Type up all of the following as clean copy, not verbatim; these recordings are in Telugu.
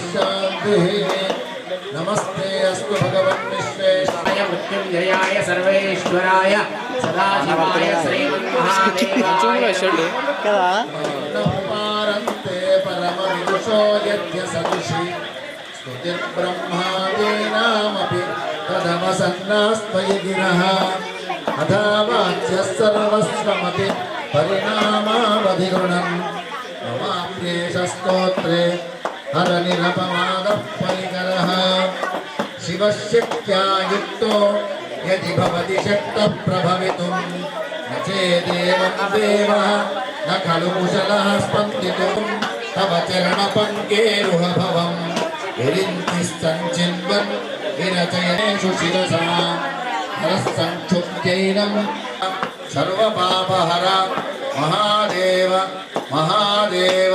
शान्तिः नमस्ते अस्तु भगवन् विश्वेश्वराय मृत्युंजयाय सर्वेश्वराय सदाशिवाय श्रीमन्महादेवाय पारन्ते परमविदुषो यद्य सदुषि स्तुतिर्ब्रह्मादीनामपि तदवसन्नास्त्वयि गिरः अथा वाच्यः सर्वस्वमपि परिणामावधिगृणन् ममाप्येष स्तोत्रे हरनिरपमादः परिकरः शिवशक्त्या युक्तो यदि भवति शक्तः प्रभवितुं न चेदेवं देवः न खलु कुशलः स्पन्दितुं तव चरणपङ्केरुहभवं विरिञ्चिश्चञ्चिन्वन् विरचयनेषु शिरसा हरस्सङ्क्षुब्धैनं सर्वपापहर महादेव महादेव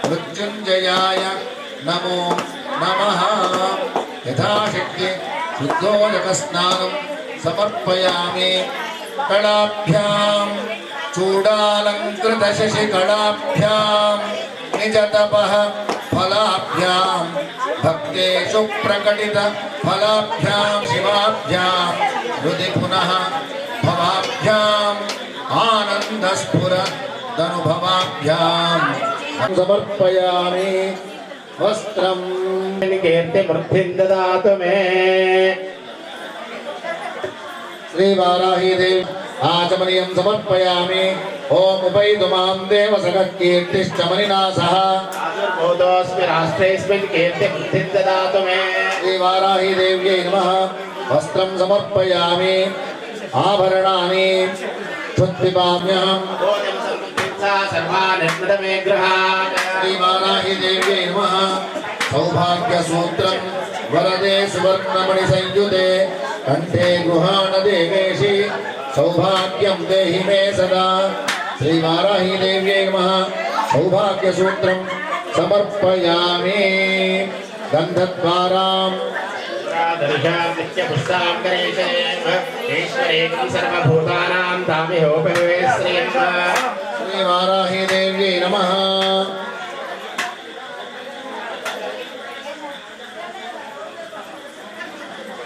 मृत्युञ्जयाय नमो नमः यथाशक्ति शुद्धोदकस्नानं समर्पयामि कलाभ्यां चूडालङ्कृतशशिकलाभ्यां निजतपः फलाभ्यां भक्तेषु प्रकटितफलाभ्यां शिवाभ्यां हृदि पुनः भवाभ्याम् आनन्दस्फुरदनुभवाभ्यां समर्पयामि वस्त्रं कीर्तिमृद्धिं ददातु मे श्रीवाराही देवी आचमनीयं समर्पयामि ओम उपैतु मां देव सखः कीर्तिश्चमनिना सह भूतोऽस्मि राष्ट्रेऽस्मिन् कीर्तिमृद्धिं ददातु मे श्रीवाराही देव्यै नमः वस्त्रं समर्पयामि आभरणानि क्षुत्पिबाम्यहम् श्रीवाराही देव्यै नमः सौभाग्यसूत्रं वरदे सुवर्णमणिसंयुते कंठे गृहाण देवेशि सौभाग्यं देहि मे सदा श्रीवाराही देव्यै नमः सौभाग्यसूत्रं समर्पयामि गन्धद्वारां सर्वभूतानां श्रीवाराही देव्यै नमः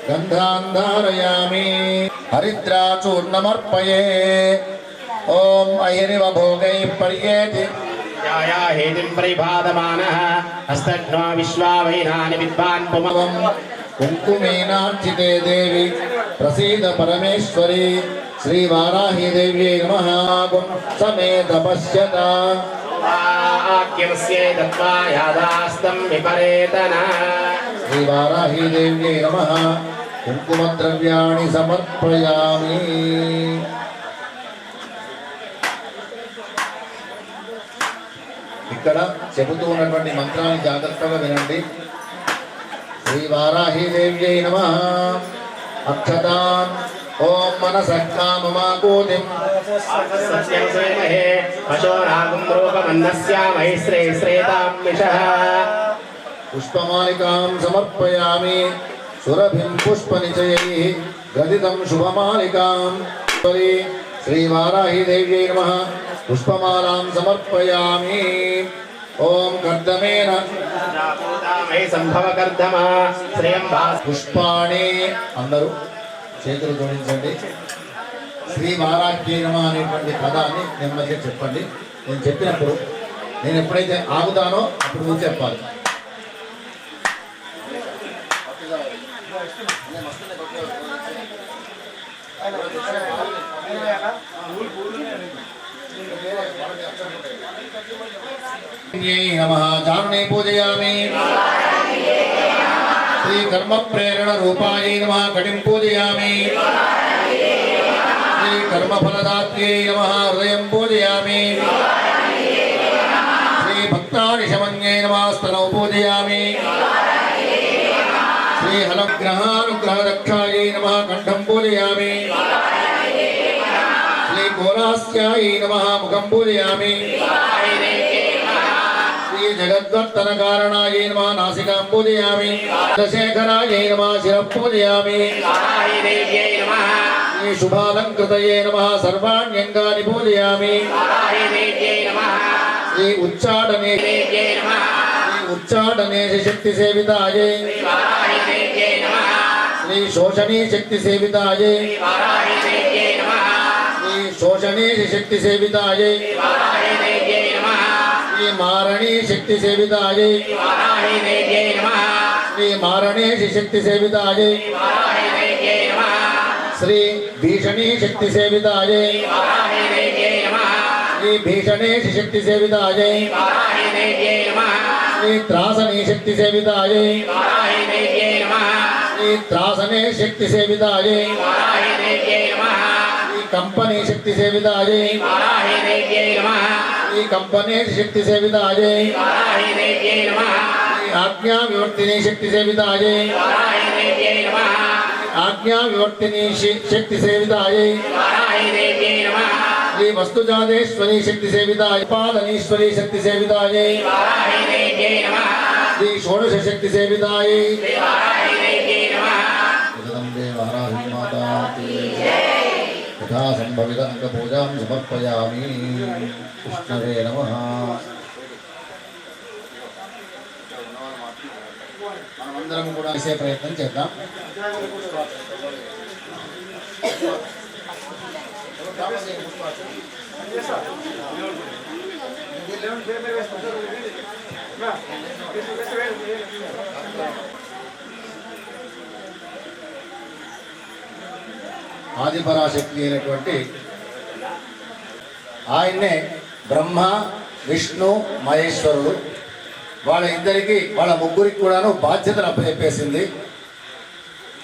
गन्धान् धारयामि हरिद्राचूर्णमर्पये ॐ अहिरिव भोगैः पर्येति हेतिं परिपादमानः हस्तघ्नो विश्वावैनानि विद्वान् पुमवम् कुङ्कुमेनार्चिते देवी प्रसीद परमेश्वरी श्रीवाराही देव्यै नमः समेत पश्यता आज्ञमस्ये दत्त्वा यादास्तं विपरेतन श्रीवाराही देव्यै नमः कुङ्कुमद्रव्याणि समर्पयामि ఇక్కడ చెబుతూ ఉన్నటువంటి మంత్రాన్ని జాగ్రత్తగా వినండి శ్రీవారాహీ దేవ్యై నమః అక్షతాన్ ఓం మనసః కామమాకూతిం సత్యవసేమహే పశోరాగం రూపమన్నస్యామహి శ్రేతాం మిషః పుష్పమాలికాం సమర్పయామి సురభిం పుష్పనిచయైః గదితం శుభమాలికాం శ్రీవారాహీ దేవ్యై నమః పుష్పమాలాం సమర్పయామి ఓం కర్దమేన సంభవ కర్దమ శ్రేయం పుష్పాణి అందరూ చేతులు జోడించండి శ్రీవారాహ్యై నమః అనేటువంటి పదాన్ని నెమ్మదిగా చెప్పండి నేను చెప్పినప్పుడు నేను ఎప్పుడైతే ఆగుతానో అప్పుడు నువ్వు చెప్పాలి नमः जानने पूजयामि श्री कर्म प्रेरण रूपाय नमः कटिं पूजयामि श्री कर्म फलदात्र्यै नमः हृदयं पूजयामि श्री भक्तानि शमन्यै नमः स्तनौ पूजयामि श्री हलग्रहानुग्रह दक्षायै नमः कंठं पूजयामि श्री कोलास्यायै नमः मुखं पूजयामि श्री जगद्वर्तन कारणाय नमः नासिकां पूजयामि चन्द्रशेखराय नमः शिरः पूजयामि श्री शुभालंकृतये नमः सर्वाण्यङ्गानि पूजयामि श्री उच्चाटने श्री उच्चाटनेश शक्ति सेविताये श्री शोषणी शक्ति सेविताये श्री शोषणेश शक्ति सेविताये श्री मारणी शक्ति सेविताये श्री मारणेश शक्ति सेविताये श्री भीषणी शक्ति सेविताये श्री भीषणेश शक्ति सेविताये श्री त्रासनी शक्ति सेविताये श्री त्रासने शक्ति सेविताये श्री कंपनी शक्ति सेविताये श्री कंपनेश शक्ति सेविताये आज्ञा विवर्तिनी शक्ति सेविताये आज्ञा विवर्तिनी शक्ति सेविताये श्री वस्तुजातेश्वरी शक्ति सेविताये पालनीश्वरी शक्ति सेविताये श्री षोडश शक्ति सेविताये जगदम्बे वाराही माता की यथा संभवित अंग पूजां समर्पयामि कृष्णवे नमः మనమందరం కూడా చేసే ప్రయత్నం చేద్దాం ఆదిపరాశక్తి అయినటువంటి ఆయన్నే బ్రహ్మ విష్ణు మహేశ్వరుడు వాళ్ళ ఇద్దరికి వాళ్ళ ముగ్గురికి కూడాను బాధ్యతలు అప్పచెప్పేసింది.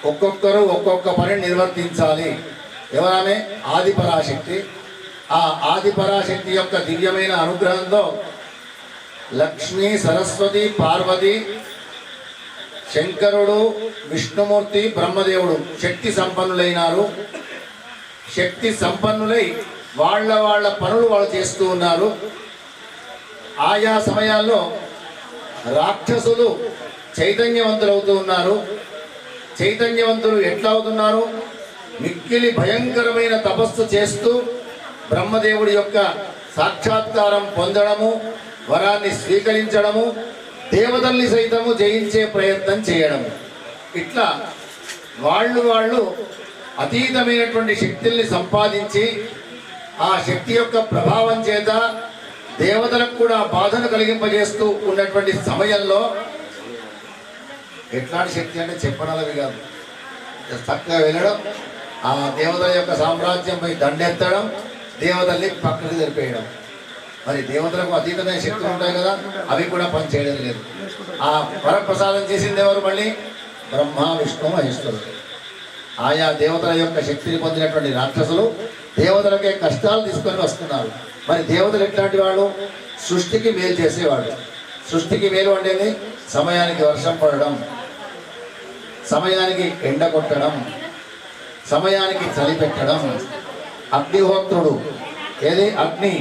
ఒక్కొక్కరు ఒక్కొక్క పని నిర్వర్తించాలి. ఎవరామె? ఆదిపరాశక్తి. ఆ ఆదిపరాశక్తి యొక్క దివ్యమైన అనుగ్రహంతో లక్ష్మీ సరస్వతి పార్వతి శంకరుడు విష్ణుమూర్తి బ్రహ్మదేవుడు శక్తి సంపన్నులైనారు. శక్తి సంపన్నులై వాళ్ళ పనులు వాళ్ళు చేస్తూ ఉన్నారు. ఆయా సమయాల్లో రాక్షసులు చైతన్యవంతులవుతూ ఉన్నారు. చైతన్యవంతులు ఎట్లా అవుతున్నారు? మిక్కిలి భయంకరమైన తపస్సు చేస్తూ బ్రహ్మదేవుడి యొక్క సాక్షాత్కారం పొందడము, వరాన్ని స్వీకరించడము, దేవతల్ని సైతము జయించే ప్రయత్నం చేయడము. ఇట్లా వాళ్ళు అతీతమైనటువంటి శక్తుల్ని సంపాదించి ఆ శక్తి యొక్క ప్రభావం చేత దేవతలకు కూడా బాధను కలిగింపజేస్తూ ఉన్నటువంటి సమయంలో ఎట్లాంటి శక్తి అంటే చెప్పడాలవి కాదు. చక్కగా వెళ్ళడం, ఆ దేవతల యొక్క సామ్రాజ్యంపై దండెత్తడం, దేవతల్ని పక్కకు జరిపేయడం. మరి దేవతలకు అతీతమైన శక్తులు ఉంటాయి కదా, అవి కూడా పనిచేయడం లేదు. ఆ వరప్రసాదం చేసింది ఎవరు? మళ్ళీ బ్రహ్మ విష్ణు మహేశ్వరుడు. ఆయా దేవతల యొక్క శక్తిని పొందినటువంటి రాక్షసులు దేవతలకే కష్టాలు తీసుకొని వస్తున్నారు. మరి దేవతలు ఎట్లాంటి వాళ్ళు? సృష్టికి మేలు చేసేవాడు. సృష్టికి మేలు అంటే సమయానికి వర్షం పడడం, సమయానికి ఎండ కొట్టడం, సమయానికి చలి పెట్టడం. అగ్నిహోత్రుడు, ఏది అగ్ని,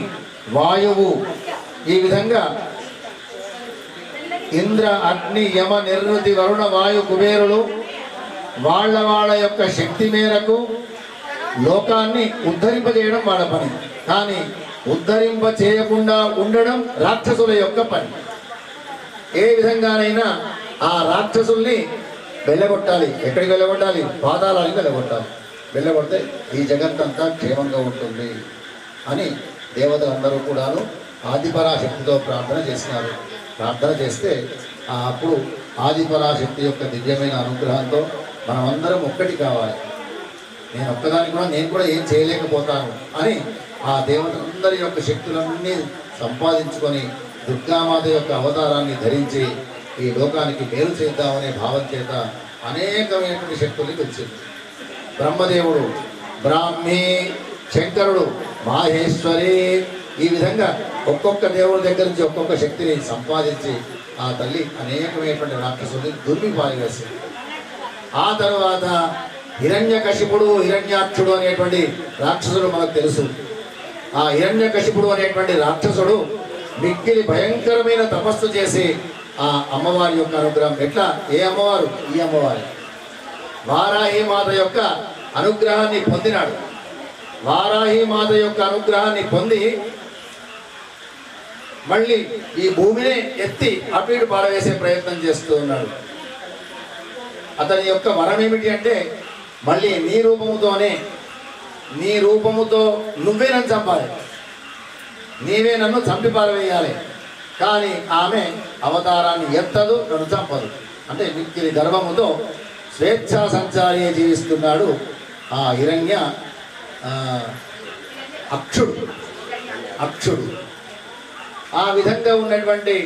వాయువు, ఈ విధంగా ఇంద్ర అగ్ని యమ నిర్వృతి వరుణ వాయు కుబేరులు వాళ్ళ యొక్క శక్తి మేరకు లోకాన్ని ఉద్ధరింపజేయడం వాళ్ళ పని. కానీ ఉద్ధరింప చేయకుండా ఉండడం రాక్షసుల యొక్క పని. ఏ విధంగానైనా ఆ రాక్షసుల్ని వెళ్ళగొట్టాలి. ఎక్కడికి వెళ్ళగొట్టాలి? పాతాళానికి వెళ్ళగొట్టాలి. వెళ్ళగొడితే ఈ జగత్తంతా క్షేమంగా ఉంటుంది అని దేవతలందరూ కూడాను ఆదిపరాశక్తితో ప్రార్థన చేసినారు. ప్రార్థన చేస్తే అప్పుడు ఆదిపరాశక్తి యొక్క దివ్యమైన అనుగ్రహంతో మనమందరం ఒక్కటి కావాలి. నేను ఒక్కదానికి కూడా నేను కూడా ఏం చేయలేకపోతాను అని ఆ దేవతలందరి యొక్క శక్తులన్నీ సంపాదించుకొని దుర్గామాత యొక్క అవతారాన్ని ధరించి ఈ లోకానికి మేలు చేద్దామనే భావం చేత అనేకమైనటువంటి శక్తుల్ని వచ్చింది. బ్రహ్మదేవుడు, బ్రాహ్మీ, శంకరుడు, మాహేశ్వరి, ఈ విధంగా ఒక్కొక్క దేవుడి దగ్గర నుంచి ఒక్కొక్క శక్తిని సంపాదించి ఆ తల్లి అనేకమైనటువంటి రాక్షసుల్ని దుర్విపాలివేసింది. ఆ తర్వాత హిరణ్యకశిపుడు, హిరణ్యాక్షుడు అనేటువంటి రాక్షసుడు మనకు తెలుసు. ఆ హిరణ్యకశిపుడు అనేటువంటి రాక్షసుడు మిక్కిలి భయంకరమైన తపస్సు చేసి ఆ అమ్మవారి యొక్క అనుగ్రహం, ఎట్లా? ఏ అమ్మవారు? ఈ అమ్మవారి వారాహి మాత యొక్క అనుగ్రహాన్ని పొందినాడు. వారాహి మాత యొక్క అనుగ్రహాన్ని పొంది మళ్ళీ ఈ భూమిని ఎత్తి అటు ఇటు పారవేసే ప్రయత్నం చేస్తూ ఉన్నాడు. అతని యొక్క వరం ఏమిటి అంటే మళ్ళీ నీ రూపముతో నువ్వే నన్ను చంపాలి, నీవే నన్ను చంపి పారవేయాలి. కానీ ఆమె అవతారాన్ని ఎత్తదు, నన్ను చంపదు. అంటే మిక్కిలి గర్వముతో స్వేచ్ఛా సంచారి జీవిస్తున్నాడు ఆ హిరణ్య అక్షుడు. ఆ విధంగా ఉన్నటువంటి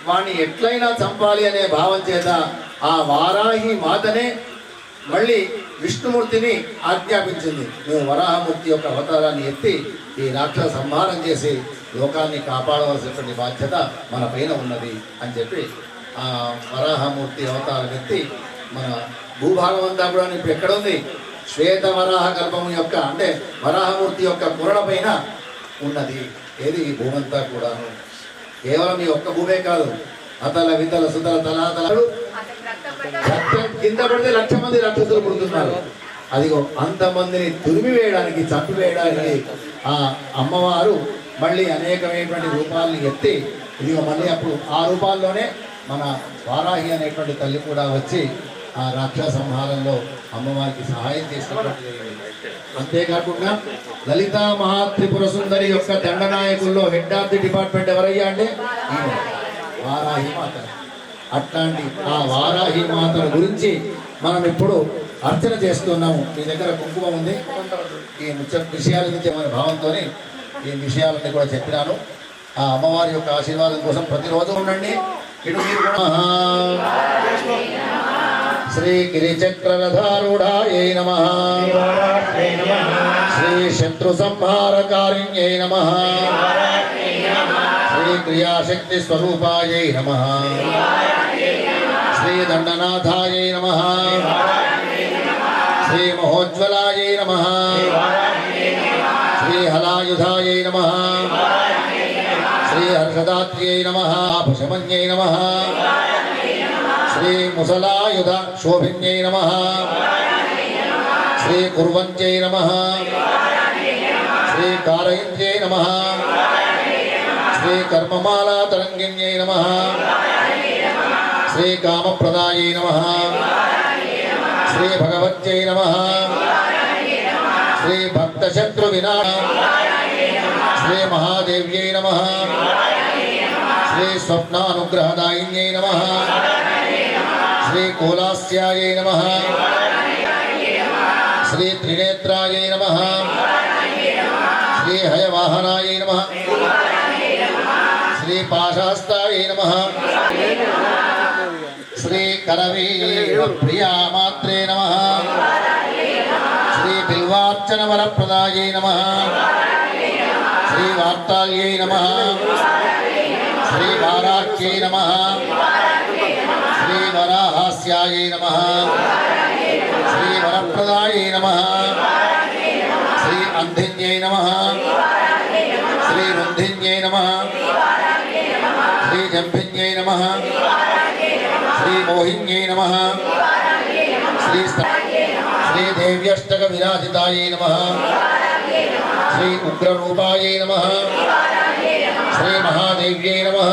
వాణ్ణి ఎట్లయినా చంపాలి అనే భావం చేత ఆ వారాహి మాతనే మళ్ళీ విష్ణుమూర్తిని ఆజ్ఞాపించింది, నువ్వు వరాహమూర్తి యొక్క అవతారాన్ని ఎత్తి ఈ రాక్షస సంహారం చేసి లోకాన్ని కాపాడవలసినటువంటి బాధ్యత మన పైన ఉన్నది అని చెప్పి ఆ వరాహమూర్తి అవతారం ఎత్తి మన భూభాగం అంతా కూడా ఇప్పుడు ఎక్కడ ఉంది, శ్వేత వరాహ గర్భము యొక్క అంటే వరాహమూర్తి యొక్క కురణ పైన ఉన్నది. ఏది ఈ భూమంతా కూడాను కేవలం ఈ ఒక్క భూమే కాదు, అతల వితల సుతల తలాతలడు రక్తం కింద పడితే 1,00,000 మంది రాక్షసులు పుడుతున్నారు. అదిగో అంతమందిని తురిమివేయడానికి చంపివేయడానికి ఆ అమ్మవారు మళ్ళీ అనేకమైనటువంటి రూపాలని ఎత్తి ఇదిగో మళ్ళీ అప్పుడు ఆ రూపాల్లోనే మన వారాహి అనేటువంటి తల్లి కూడా వచ్చి ఆ రాక్షస సంహారంలో అమ్మవారికి సహాయం చేసినటువంటి. అంతేకాకుండా లలితా మహాత్రిపుర సుందరి యొక్క దండనాయకుల్లో హెడ్ ఆఫ్ ది డిపార్ట్మెంట్ ఎవరయ్యా అంటే ఈమె వారాహి మాత. అట్లాంటి ఆ వారాహి మాతల గురించి మనం ఇప్పుడు అర్చన చేస్తున్నాము. మీ దగ్గర కుంకుమ ఉంది, ఈ విషయాల గురించి మన భావంతోనే ఈ విషయాలన్నీ కూడా చెప్పినాను. ఆ అమ్మవారి యొక్క ఆశీర్వాదం కోసం ప్రతిరోజు ఉండండి. ఇటు మీరు శ్రీ గిరిచక్రరథారూఢాయై నమః, శ్రీ శత్రు సంహారకారిణ్యై నమః, శ్రీ క్రియాశక్తి స్వరూపాయై నమః, శ్రీ దండనాథాయై నమః, శ్రీ మహోజ్వలాయై నమః, శ్రీ హలాయుధాయై నమః, శ్రీ హర్షదాత్ర్యై నమః, భుషమన్యై నమః, శ్రీ ముసలాయుధ శోభిన్యై నమః, శ్రీ కుర్వంత్యై నమః, శ్రీ కారయింత్యై నమః, శ్రీ కర్మమాలా తరంగిణ్యై నమః, శ్రీ కామప్రదాయై నమః, శ్రీ భగవత్యై నమః, శ్రీ భక్తశత్రు వినాశ, శ్రీ మహాదేవ్యై నమః, శ్రీ స్వప్నానుగ్రహదాయిన్యై నమః, శ్రీ కోలాస్యాయై నమః, శ్రీ త్రినేత్రాయై నమః, శ్రీ హయవాహనాయై నమః, శ్రీ పాశాస్తాయై నమః, శ్రీ కరవీర ప్రియామాత్రే నమః, శ్రీ బిల్వార్చన వరప్రదాయై నమః, శ్రీ వార్తాల్యై నమః, శ్రీ వారాఖ్యై నమః, శ్రీ వరాహాస్యాయై నమః, శ్రీ వరప్రదాయై నమః, శ్రీ అంధిన్యై నమః, శ్రీ రుంధిన్యై నమః, శ్రీ జంభిన్యై నమః, శ్రీ మోహిన్యై నమః, శ్రీ దేవ్యష్టక విరాజితాయై నమః, శ్రీ ఉగ్రరూపాయై నమః, శ్రీ మహాదేవ్యై నమః,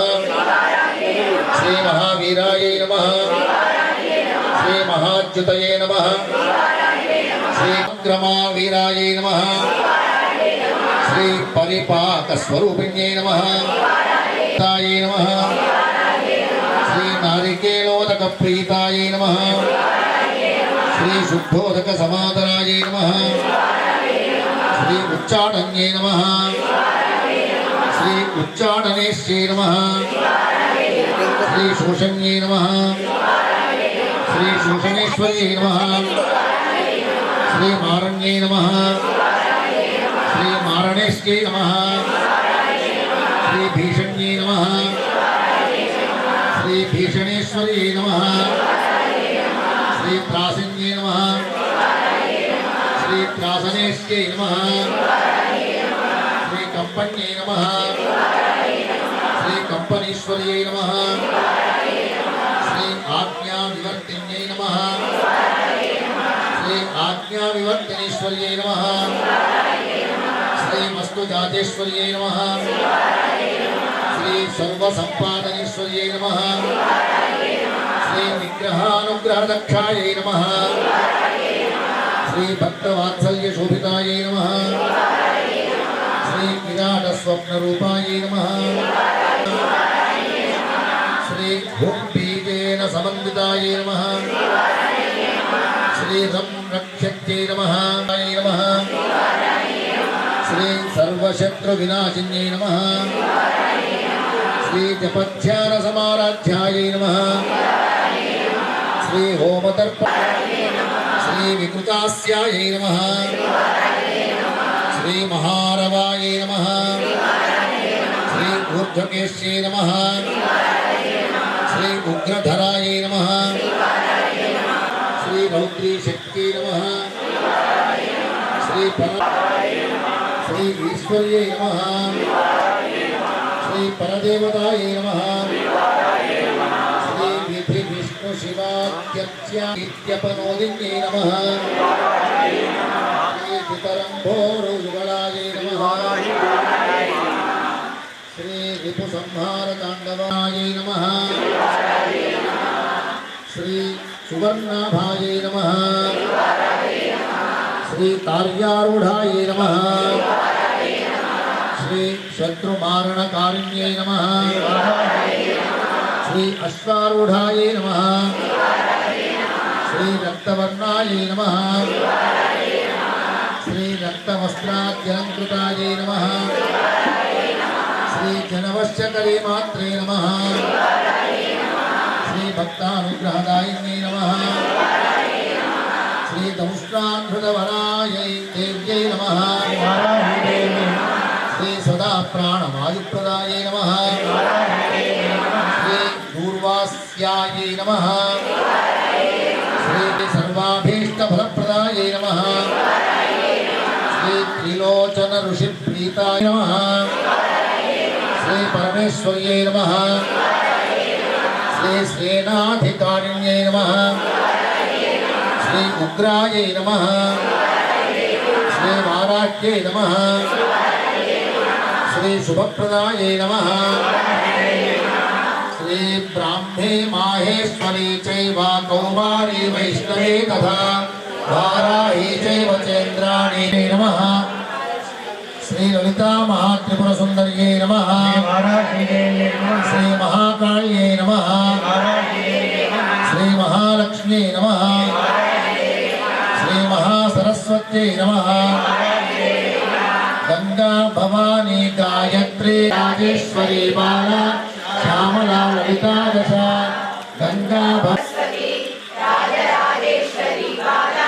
శ్రీ మహావీరాయై నమః, శ్రీ మహాచ్యుతయే నమః, శ్రీ అగ్రమావీరాయై నమః, శ్రీ పరిపాక స్వరూపిణ్యై నమః, తాయై నమః, శ్రీ నారికేలోదక ప్రీతాయై నమః, శ్రీ శుద్ధోదక సమాదరాయై నమః, శ్రీ ఉచ్చాటన్యై నమః, శ్రీ ఉచ్చాటనేశ్యై నమః, శ్రీ శోషణ్యై నమః, శ్రీ శోషణేశ్వర్యై నమః, శ్రీ మారణ్యై నమః, శ్రీ మారణేశ్యై నమః, శ్రీ భీషణ్యై నమః, శ్రీ భీషణేశ్వర్యై నమః, శ్రీ త్రాసిన్యై నమః, శ్రీ త్రాసనేశ్యై నమః, శ్రీ కంపన్యై నమః, శ్రీ కంపనీశ్వర్యై నమః, శ్రీ ఆజ్ఞావివర్తిన్యై నమః, శ్రీ ఆజ్ఞావివర్తినీశ్వర్యై నమః, శ్రీ మస్తు జాతేశ్వర్యై నమః, శ్రీ सर्वसंपादनेश्वर्यै नमः श्री विग्रहानुग्रहदक्षायै नमः श्री भक्तवात्सल्यशोभितायै नमः श्री विराटस्वप्नरूपायै नमः श्री भूम्बीजेन समन्वितायै नमः श्री संरक्षत्यै नमः श्री सर्वशत्रुविनाशिन्यै नमः श्री जपध्यान समाराध्यायै नमः श्री होमतर्प श्री विकृतास्यायै नमः श्री महारवायै नमः श्री ऊर्ध्वकेश्यै नमः श्री उग्रधरायै नमः श्री रौद्री शक्त्यै नमः श्री श्री ईश्वर्यै नमः श्री परदेवतायै नमः श्री विधि विष्णु शिवात्यपनोदिन्यै नमः श्री पितरम्भोरुजुगलायै नमः श्री रिपुसंहारताण्डवायै नमः श्री सुवर्णाभायै नमः श्री कार्यारूढायै नमः श्री शत्रुमारणकारिण्यै नमः श्री अश्वारूढायै नमः श्री रक्तवर्णायै नमः श्री रक्तवस्त्राद्यलङ्कृतायै नमः श्री जनवश्यकरीमात्रे नमः श्री भक्तानुग्रहदायिन्यै नमः श्री दंष्ट्रान्धृतवरायै देव्यै नमः श्री सदा प्राणवायुप्रदायै नमः श्री दूर्वास्यायै नमः श्री सर्वाभीष्टफलप्रदायै नमः श्री त्रिलोचन ऋषिप्रीताय नमः श्री परमेश्वर्यै नमः श्री सेनाधिकारिण्यै नमः श्री उग्रायै नमः श्री वाराह्यै नमः श्री शुभप्रदायै नमः श्री ब्राह्मे माहेश्वरी चैव कौमारी वैष्णवी तथा वाराही चैव चेन्द्राणी नमः श्री ललिता महात्रिपुरसुन्दर्यै नमः श्री महाकाल्यै नमः श्री महालक्ष्म्यै नमः श्री महासरस्वत्यै नमः गंगा भवानी गायत्री राजेश्वरी बाला श्यामला ललिता दशा गंगा सरस्वती राजराजेश्वरी बाला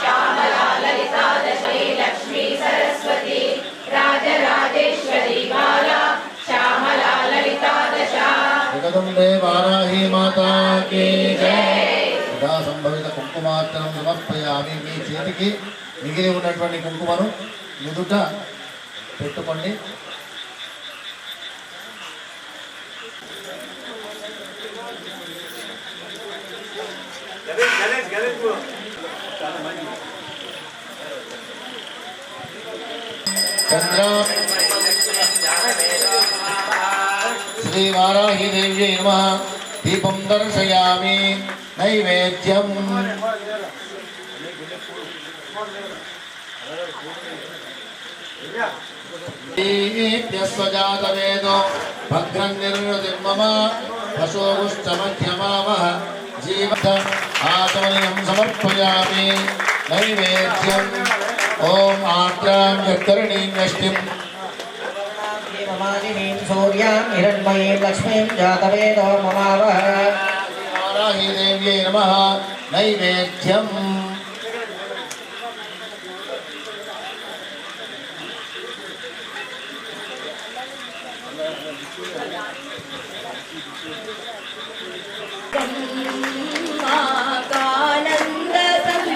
श्यामला ललिता दशा लक्ष्मी सरस्वती राजराजेश्वरी बाला श्यामला ललिता दशा जगदम्बे वाराही माता की जय सदा संभवित కుంకుమార్చనం సమర్పయామి మీ చేతికి మిగిలి ఉన్నటువంటి కుంకుమను ఎదుట పెట్టుకోండి చంద్ర శ్రీ వారాహి దేవ్యై నమః దీపం దర్శయామి నైవేద్యం स्वजातवेदो भद्रं निर्वृतिर्मम पशोगुष्ठमध्यमावः जीवत आचमनीयं समर्पयामि नैवेद्यम् ॐ आद्रां यत्करणीं यष्टिं ममादिनीं सूर्यां हिरण्मयीं लक्ष्मीं जातवेदो ममावः वाराही देव्यै नमः नैवेद्यम्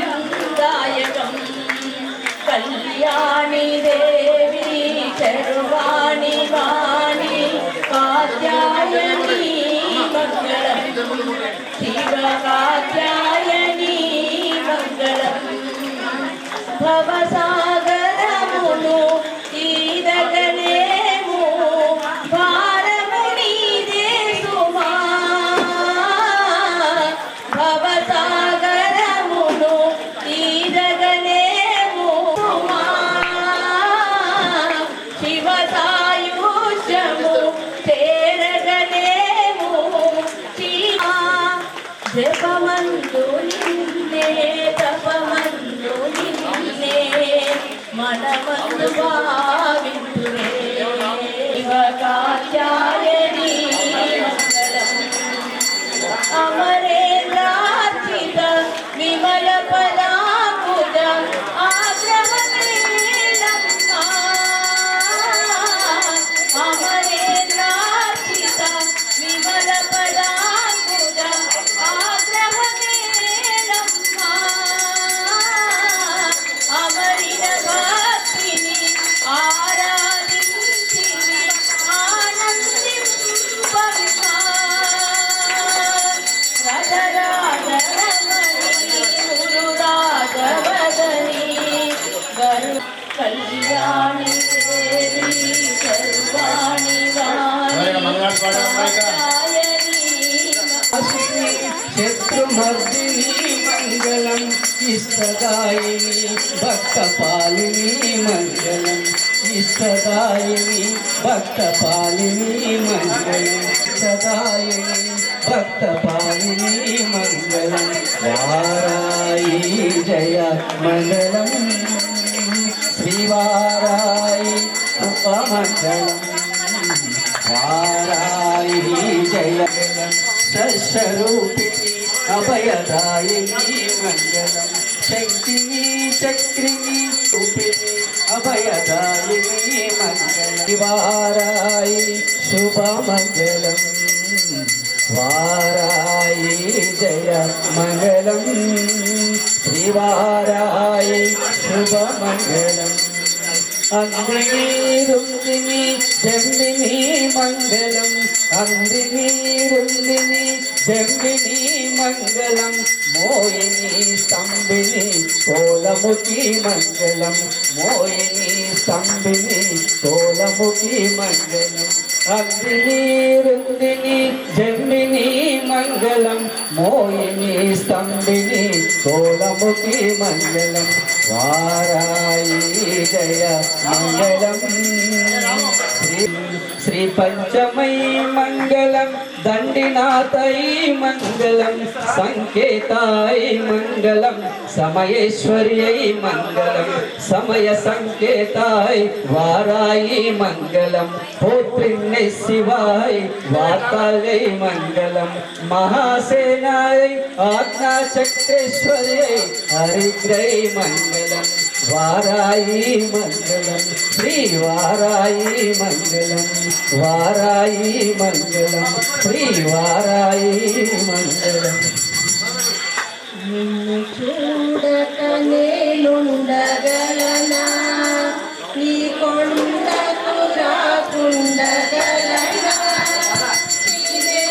आनन्दसंदायकम् कल्याणी देवी सर्वाणि वाणी कात्यायनी मङ्गलम् शिवकात्यायनी मङ्गलम् भवसागरमुनु तीरगणेमु भारमुनि జపమందు నిన్నే తపమందు నిన్నే మనమందు భావింతురే శివ కాత్యాయని మంగళం అమరేంద్రార్చిత విమల పదాంబుజ ఆగ్రహమేనమ్మా అమరేంద్రార్చిత విమల పదాంబుజ ఆగ్రహమేనమ్మా అమరిన భక్తిని ఆరాధించిరి ఆనందింపవిమా రజరాజరమణి గురురాజవదని గరు కళ్యాణి దేవి సర్వాణి వాణి శత్రుమర్దిని మంగళం ఇష్టదాయిని భక్తపాలిని మంగళం ఇష్టదాయిని భక్తపాలిని మంగళం సదాయిని భక్తపాలిని మంగళం వారాయి జయ మంగళం శ్రీవారాయి ఉపమంగళం వారాయి జయ స్వరూపిణి అభయదాయిని మంగళం శక్తిని చక్రిని రూపిణి అభయదాయిని మంగళం వారాయి శుభమంగళం వారాయి జయ మంగళం శ్రీవారాయి శుభమంగళం అందిని రుందిని జంబిని మంగళం అందిని రుందిని జంబిని మంగళం మోయిని స్తంభిని కోలముఖి మంగళం మోయిని స్తంభిని కోలముఖి మంగళం అందిని రుందిని జంబిని మంగళం మోయిని స్తంభిని కోలముఖి మంగళం వారాయి జయ మంగళం శ్రీ పంచమై మంగళం దండినాథై మంగళం సంకేతాయ మంగళం సమయేశ్వర్యై మంగళం సమయ సంకేతాయ వారాయి మంగళం పుత్రిణ్ణి శివాయ వార్తాయై మంగళం మహాసేనాయ ఆజ్ఞాచక్రేశ్వర్యై హరిగ్రై మంగళం వారాయి మంగళం శ్రీ వారాయి మంగళం వారాయి మంగళం శ్రీ వారాయి మంగళం నిన్ను చూడక నేనుండగలనా నీ కొండకు రాకుండగలనా ఇదే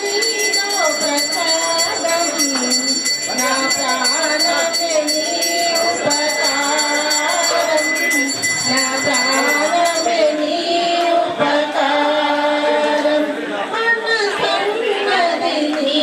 నీదో ప్రసాదం నా ప్రాణమే నీ ఉపకారం నా ప్రాణమే నీ ఉపకారం మనసన్నది నీ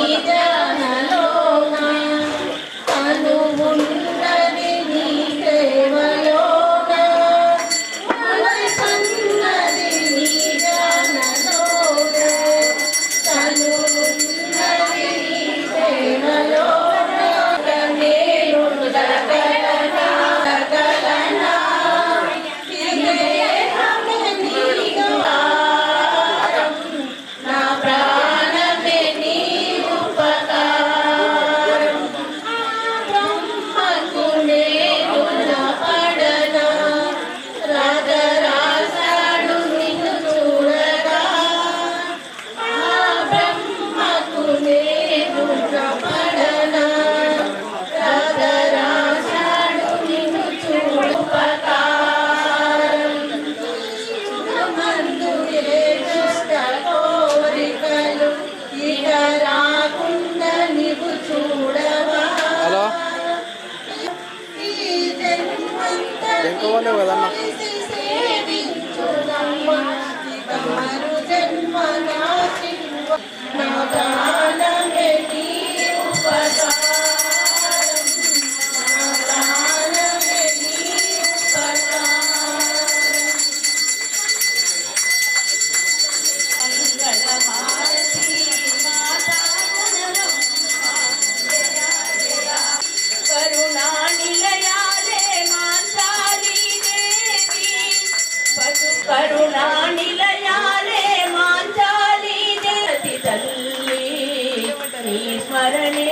నీ స్మరణే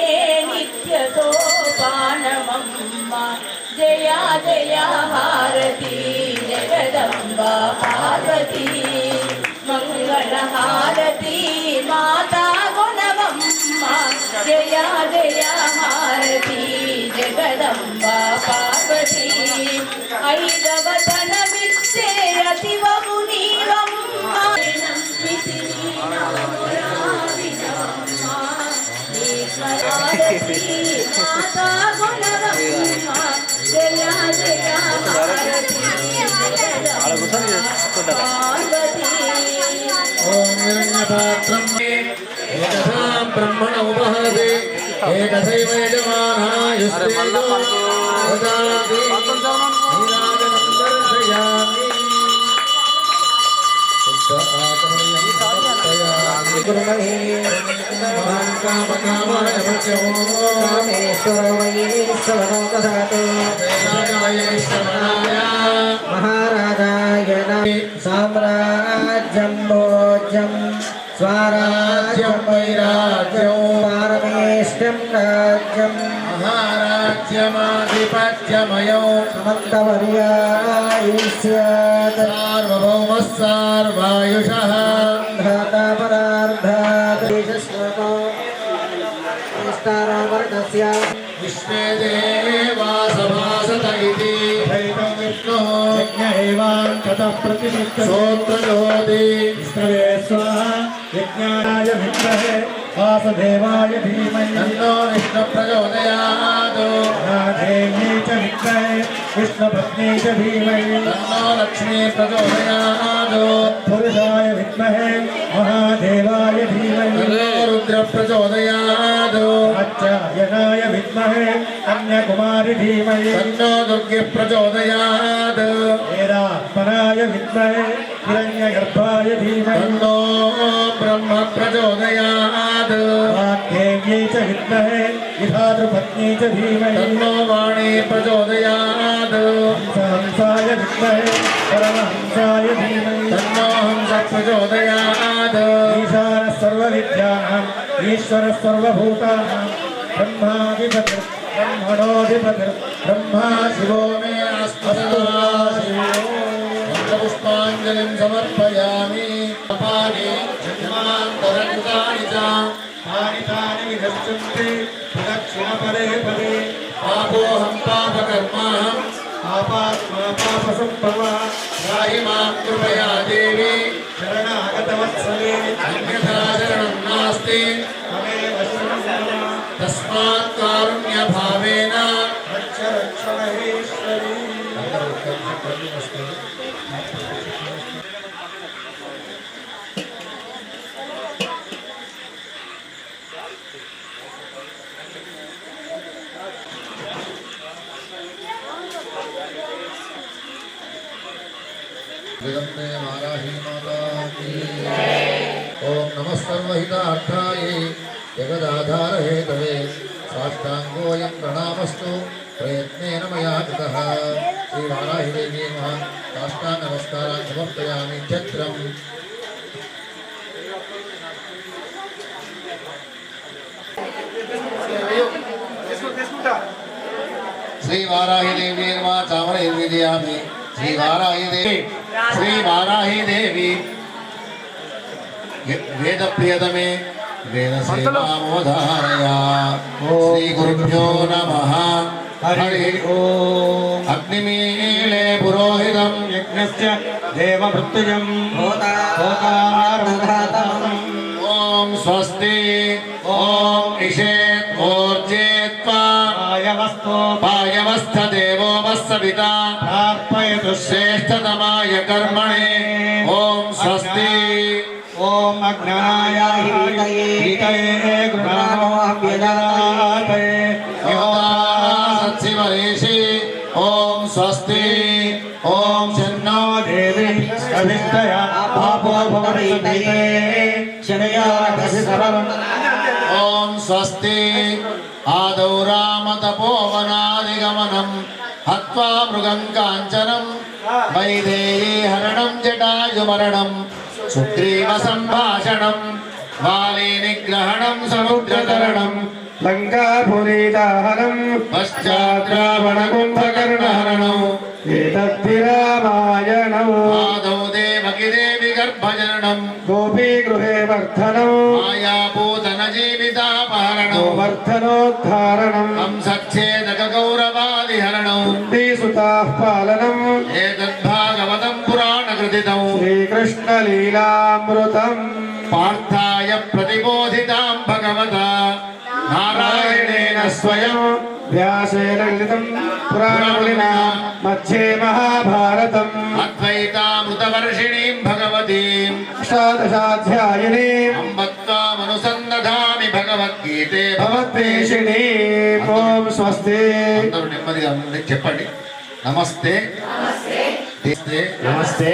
నిత్య సోపానమమ్మ జయ జయ హారతి జగదంబ పార్వతి మంగళ హారతి మాతా గుణవమ్మ జయ జయ హారతి జగదంబ పార్వతి ఐదవ తనమిచ్చే అతివము నీవమ్మ మాతా గుణవమ్మ జయ జయ హారతి పార్వతి ఓం హిరణ్యపాత్రం ఏకథా బ్రహ్మణ ఉపహరతి ఏకథైవ యజమానాయుస్తేజో దదాతి నీరాజనం దర్శయామి శుద్ధ ఆచమనీయం సమర్పయామి గురుమహే కామకామాయ భక్ష్యమో రామేశ్వర వైశ్వరో దదాతు వేదాగమయేశ్వరాయ మహారాజాయ సామ్రాజ్యం భోజ్యం స్వరాజ్యం వైరాజ్యం పారమేష్టం రాజ్యం మహారాజ్యమాధిపత్యమయో సమంతవర్యాయుష్యాత్ సార్వభౌమः సార్వాయుషः ధాతాపరార్ధాదేశశ్లోకో నిష్టారామర్గస్య విశ్వే దేవా సభాసత ఇతి భైతం విష్ణు శ్రోత్రయోది విష్ణవే స్వాహా యజ్ఞాయ విద్మహే వాసుదేవాయ ధీమహి తన్నో విష్ణు ప్రచోదయాత్ రాధేయే చ విద్మహే విష్ణుపత్నే చ ధీమహి తన్నో లక్ష్మీ ప్రచోదయాత్ పురుషాయ విద్మహే మహాదేవాయ ధీమహి తన్నో రుద్ర ప్రచోదయాత్ కాత్యాయనాయ విద్మహే కన్యాకుమారి ధీమహి తన్నో దుర్గి ప్రచోదయాత్ వేదాత్మనాయ విద్మహే హిరణ్యగర్భాయ ధీమహి తన్నో బ్రహ్మ ప్రచోదయాత్ వాగ్దేవ్యై చ విద్మహే విధాతృపత్నే చ ధీమహి తన్నో వాణీ ప్రచోదయాత్ హంసాయ విద్మహే పరమహంసాయ ధీమహి తన్నో హంస ప్రచోదయాత్ ఈశాన సర్వవిద్యానాం ఈశ్వర సర్వభూతానాం బ్రహ్మాధిపతి బ్రహ్మణోధిపతి బ్రహ్మా శివో మే అస్తు పుష్పాంజలిం సమర్పయామి అపాని జన్మాంతరంగాని చ తాని తాని విగచ్చంతి ప్రదక్షిణ పదే పదే పాపోహం పాపకర్మాహం పాపాత్మా పాప సంభవ రాహి మాం కృపయా దేవి శరణాగతవత్సలే అన్యథా శరణం నాస్తి తమేవ శరణం తస్మాత్ కారుణ్య భావేన రక్ష రక్ష మహేశ్వరీ जगन्मे वाराही माता की ओम नमः सर्वहितार्थायै जगदाधार हेतवे साष्टांगोऽयं प्रणामस्तु प्रयत्नेन मया कृतः श्री वाराही देवी नमः साष्टांग नमस्कारान् समर्पयामि छत्रम् श्री वाराही देवी नमः चामर निर्विदयामि श्री वाराही देवी वेद प्रियतमे वेद सेवामोधारया श्री गुरुभ्यो नमः हरि ओम अग्निमीले पुरोहितं यज्ञस्य देवभृत्यजं होतारमधातम् ओम स्वस्ति ओम इषेत् ओर्जेत्वा पायवस्थ देवो वत्सविता प्रार्पयतु श्रेष्ठतमाय कर्मणे ओम स्वस्ति ओम अज्ञानाय हितये गृहामोऽभ्यजाते सत्सिवरेशि ओम स्वस्ति ओम शन्नो देवी कविस्तया पापो भवति शनया ओम स्वस्ति आदौ रामतपोवनादिगमनं हत्वा मृगं काञ्चनं वैदेही हरणं जटायुमरणं सुग्रीव सम्भाषणं वाली निग्रहणं समुद्रतरणं लङ्कापुरीदाहनं पश्चात् रावणकुम्भकर्णहरणं एतद्विरामायणम् आदौ देवकी गर्भजननं गोपीगृहे वर्धनम् मायापूतनजीवितापहरणं गोवर्धनोद्धारणम् कंसच्छेदकगौरवादिहरणं कुन्तीसुताः पालनम् एतद्भागवतं पुराणकृतितं श्रीकृष्णलीलामृतम् पार्थाय प्रतिबोधितां भगवता नारायणेन स्वयं व्यासेन लिखितं पुराणमुनिना मध्ये महाभारतम् अद्वैतामृतवर्षिणीं भगवतीम् अष्टादशाध्यायिनीम् अंबत्वामनुसन्दधामि भगवद्गीते भवद्वेषिणीम् ॐ स्वस्ति అందరూ నెమ్మదిగా ఉండి చెప్పండి. నమస్తే నమస్తే నమస్తే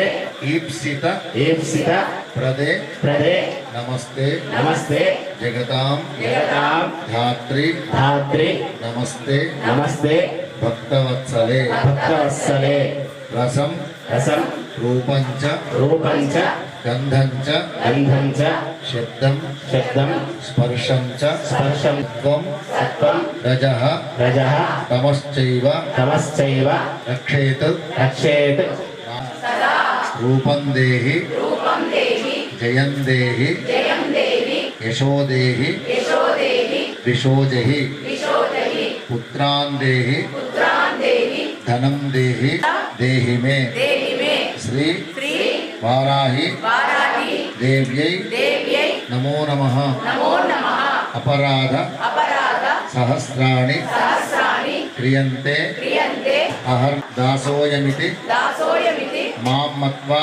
ఈప్సిత ఈప్సిత ప్రదే ప్రదే నమస్తే నమస్తే జగతాం జగతాం ధాత్రి ధాత్రి నమస్తే నమస్తే భక్తవత్సలే భక్తవత్సలే రసం రసం రూపంచ రూపంచ గంధంచ గంధంచ శబ్దం శబ్దం స్పర్శంచ స్పర్శం త్వం సత్వం రజః రజః తమశ్చైవ తమశ్చైవ రక్షేత్ రక్షేత్ రూపం దేహి జయం దేహి యశో దేహి విశోజహి పుత్రాన్ దేహి ధనం దేహి దేహి మే శ్రీ వారాహి దేవ్యై నమో నమః అపరాధ సహస్రాణి క్రియంతే అహర్ దాసోయమితి మాం మత్వా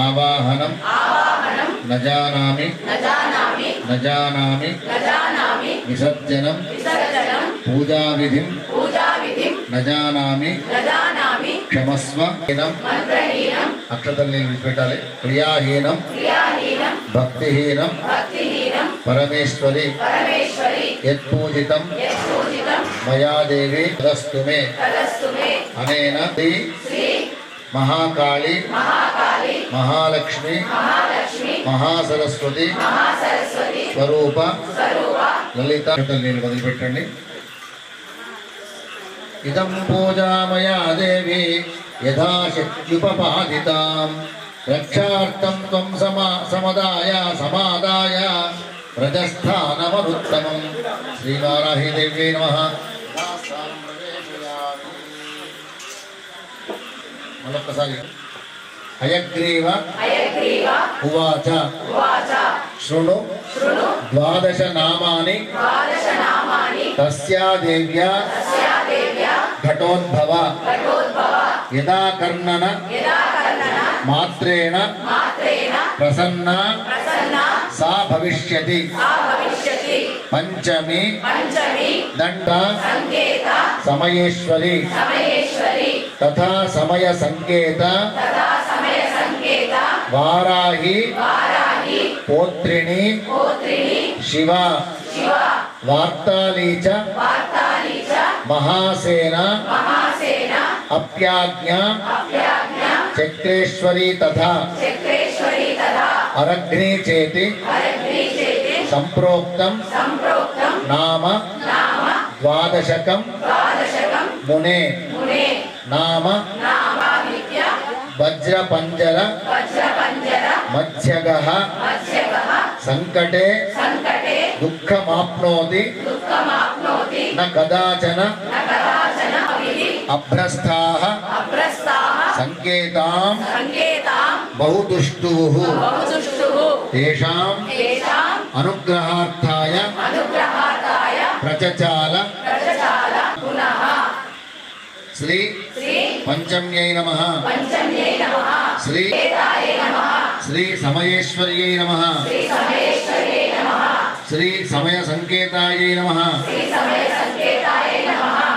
ఆవాహనం నజానామి విసర్జనం పూజావిధిం నజానామి క్షమస్వ అక్షతల్ని విడిచిపెట్టాలి. క్రియాహీనం భక్తిహీనం పరమేశ్వరి యత్పూజితం మయా దేవి తదస్తు మే అనేన శ్రీ మహాకాళి మహాలక్ష్మి మహాసరస్వతి స్వరూప లలిత నేను వదిలిపెట్టండి. ఇదం పూజామయా దేవి యథాశక్త్యుపపాదితాం రక్షార్థం త్వం సమాదాయ ప్రజస్థానమనుత్తమం. శ్రీవారాహి దేవ్యై నమః. మళ్ళొక్కసారి హయగ్రీవ ఉవాచ శృణు ద్వాదశ నామాని తస్యా దేవ్యా ఘటోద్భవ యదా కర్ణన మాత్రేణ ప్రసన్న సా భవిష్యతి. పంచమి దండ సమయేశ్వరి తథా సమయ సంకేత వారాహి పోత్రిణి శివ వార్తాళీ చ మహాసేన అప్యాజ్ఞ చక్రేశ్వరీ తథా అరగ్ని చేతి సంప్రోక్తం నామ ద్వాదశకం మునే నామ వజ్రపంజర మత్స్యగః సంకటే దుఃఖమాప్నోతి న కదాచన అభ్రస్తాః సంకేతాం బహుదుష్టుః తేషాం అనుగ్రహార్థాయ ప్రచచాల. శ్రీ పంచమ్యై నమః. శ్రీ సమయేశ్వర్యై నమః. శ్రీ సమయ సంకేతాయై నమః.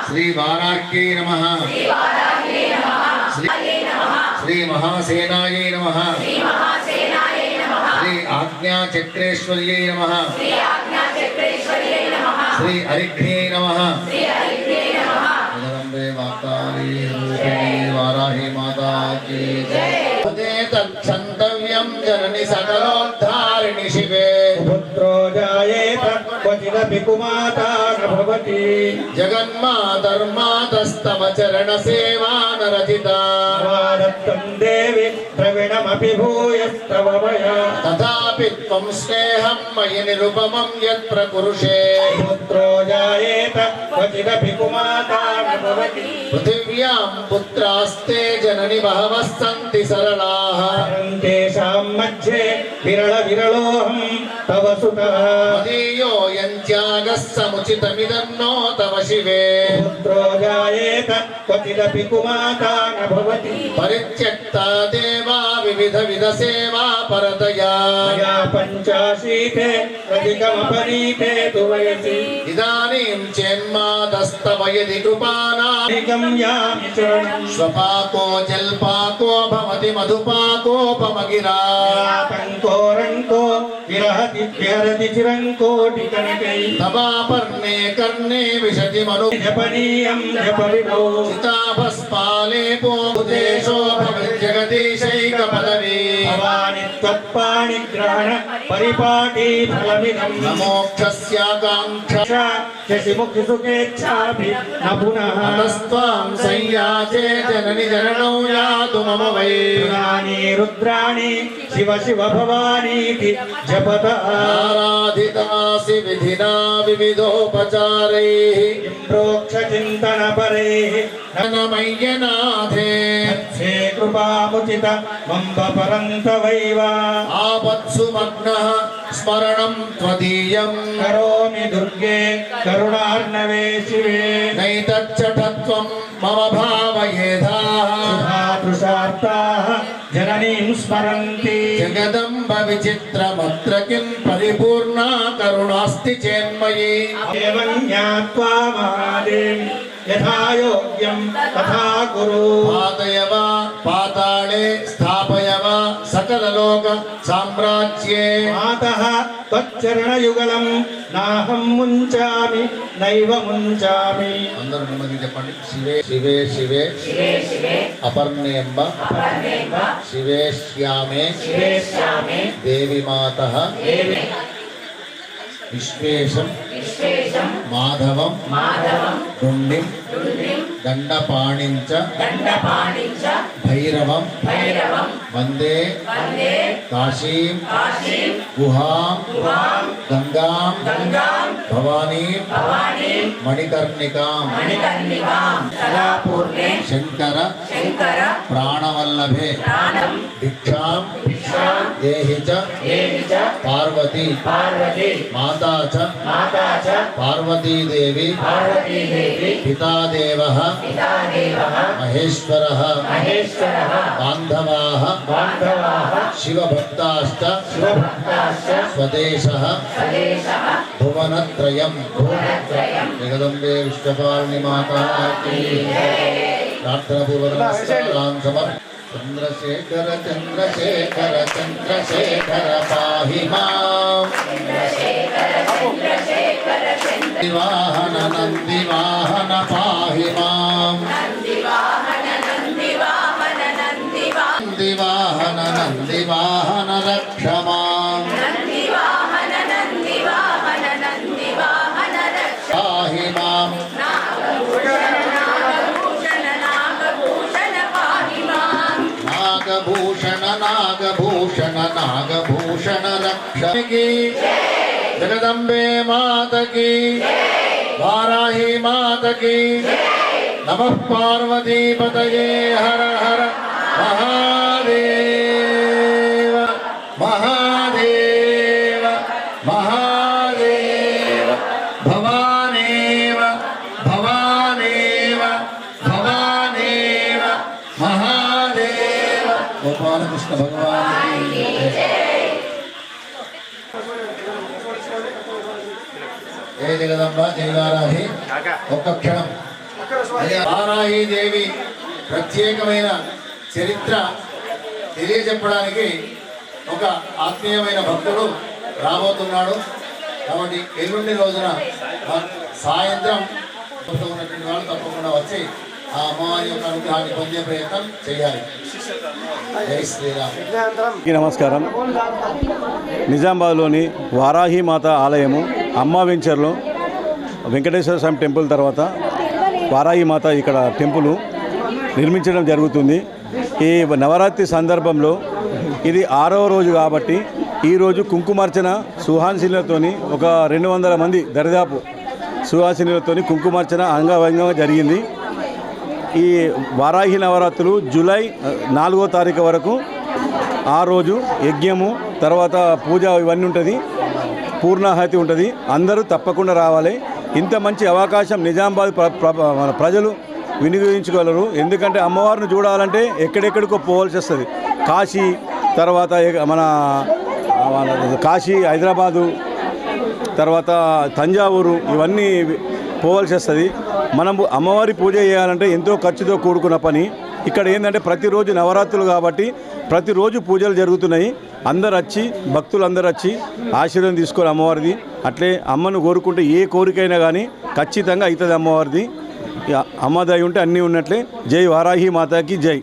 శ్రీ వారాహ్యై నమః. శ్రీ మహాసేనాయై నమః. శ్రీ ఆజ్ఞాచక్రేశ్వర్యై నమః. శ్రీ అరిఘ్న్యై నమః. జగదంబే వార్తాళీ రూపిణీ వారాహి మాతా కీ జై. తచ్చంతవ్యం జనని సకలోద్ధారిణి శివ क्वचिदपि कुमाता न भवति जगन्मातर्मातस्तव चरण सेवा नरचिता दत्तं देवि द्रविणमपि भूयस्तव मया तथापि त्वं स्नेहं मयि निरुपमं यत् प्रकुरुषे पुत्रो जायेत क्वचिदपि कुमाता न भवति पृथिव्यां पुत्रास्ते जननि बहवः सन्ति सरलाः तेषां मध्ये विरलोऽहं तव सुतः मदीयो यञ्त्यागः समुचितमिदन्नो तव शिवे पुत्रो जायेत क्वचिदपि कुमाता न भवति परित्यक्ता देवा विविध सेवा परतया मया पञ्चाशीते अधिकमपनीते तु वयसि इदानीं चेन्मादस्तव यदि कृपाना निगम्यामि चरणं स्वपाको जल्पाको भवति मधुपाकोपमगिरा आतङ्को विहरति चिरङ्कोटिकनकै तवापर्णे कर्णे विशति मनु जपनीयं जपविभो चिताभस्पालेपो उदेशो भवद्जगदीशैकपदवी भवानि त्वत्पाणिग्रहण परिपाटी फलमिदं नमोक्षस्याकाङ्क्षा शशिमुखिसुखेच्छापि न पुनः तस्त्वां संयाचे जननि जननौ यातु मम वै पुराणी रुद्राणि शिव शिव भवानीति जपतः आराधितासि विधिना विविधोपचारैः प्रोक्षचिन्तनपरैः नमय्यनाथे से कृपामुचित मम्ब परन्तवैव आपत्सु मग्नः स्मरणं त्वदीयं करोमि दुर्गे करुणार्णवे शिवे नैतच्चठत्वं मम भावयेधाः सुधातृषार्ताः जननीं स्मरन्ति जगदम्ब विचित्रमत्र किं परिपूर्णा करुणास्ति चेन्मयि एवं ज्ञात्वा महादेवी यथा योग्यं तथा कुरु पातय वा पाताले स्थापय वा सकललोक साम्राज्ये मातः त्वच्चरणयुगलं नाहं मुञ्चामि नैव मुञ्चामि అందరూ నెమ్మది చెప్పండి శివే శివే శివే అపర్ణేంబ శివే శ్యామే దేవి మాతః విశ్వేశం మాధవం డుండిం దండపాణించ భైరవం వందే కాశీం గుహాం గంగాం భవానీం మణికర్ణికాం శంకర ప్రాణవల్లభే భిక్షాం దేహి చ పార్వతీ మాతా చ పార్వతీదేవి పితాదేవః మహేశ్వరः బాంధవాः శివభక్తాశ్చ స్వదేశः భువనత్రయం జగదంబే విశ్వపాలిని మాతా కీ ప్రార్థనపూర్వక నమస్కారాన్ సమర్పయామి చంద్రశేఖర చంద్రశేఖర చంద్రశేఖర పాహి మాం నందివాహన నందివాహన పాహి మాం నందివాహన నందివాహన రక్ష మాం పాహి మాం నాగభూషణ నాగభూషణ నాగభూషణ రక్షకి జగదంబే మాతకి వారాహి మాతకి నమః పార్వతీపతయే హర హర మహాదేవ మహాదేవ మహాదేవ భవానేవ భవానేవ భవానేవ మహాదేవ గోపాలకృష్ణ భగవానికి జయ జగదంబ జయ వారాహి ఒక్క క్షణం వారాహి దేవి ప్రత్యేకమైన చరిత్ర తెలియజెప్పడానికి ఒక ఆత్మీయమైన భక్తుడు రాబోతున్నాడు. కాబట్టి ఎల్లుండి రోజున సాయంత్రం ఉన్నటువంటి వాళ్ళు తప్పకుండా వచ్చి ఆ అమ్మవారి యొక్క అనుగ్రహాన్ని పొందే ప్రయత్నం చేయాలి. జై శ్రీరామ్. నమస్కారం. నిజామాబాద్లోని వారాహి మాత ఆలయము అమ్మ వెంచర్లో వెంకటేశ్వర స్వామి టెంపుల్ తర్వాత వారాహి మాత ఇక్కడ టెంపుల్ నిర్మించడం జరుగుతుంది. ఈ నవరాత్రి సందర్భంలో ఇది 6వ రోజు కాబట్టి ఈరోజు కుంకుమార్చన సుహాసినులతోని ఒక 200 మంది దరిదాపు సుహాసినులతోని కుంకుమార్చన అంగవంగంగా జరిగింది. ఈ వారాహి నవరాత్రులు జూలై 4వ తారీఖు వరకు ఆ రోజు యజ్ఞము తర్వాత పూజ ఇవన్నీ ఉంటుంది, పూర్ణాహతి ఉంటుంది. అందరూ తప్పకుండా రావాలి. ఇంత మంచి అవకాశం నిజామాబాద్ మన ప్రజలు వినియోగించుకోగలరు. ఎందుకంటే అమ్మవారిని చూడాలంటే ఎక్కడెక్కడికో పోవాల్సి వస్తుంది. కాశీ తర్వాత మన కాశీ, హైదరాబాదు, తర్వాత తంజావూరు ఇవన్నీ పోవాల్సి వస్తుంది. మనం అమ్మవారి పూజ చేయాలంటే ఎంతో ఖర్చుతో కూడుకున్న పని. ఇక్కడ ఏంటంటే ప్రతిరోజు నవరాత్రులు కాబట్టి ప్రతిరోజు పూజలు జరుగుతున్నాయి. అందరు వచ్చి భక్తులందరూ వచ్చి ఆశీర్వాదం తీసుకొని అమ్మవారిది అట్లే అమ్మను కోరుకుంటే ఏ కోరికైనా కానీ ఖచ్చితంగా అవుతుంది అమ్మవారిది. అమ్మ దయ ఉంటే అన్నీ ఉన్నట్లే. జై వారాహి మాతాకి జై.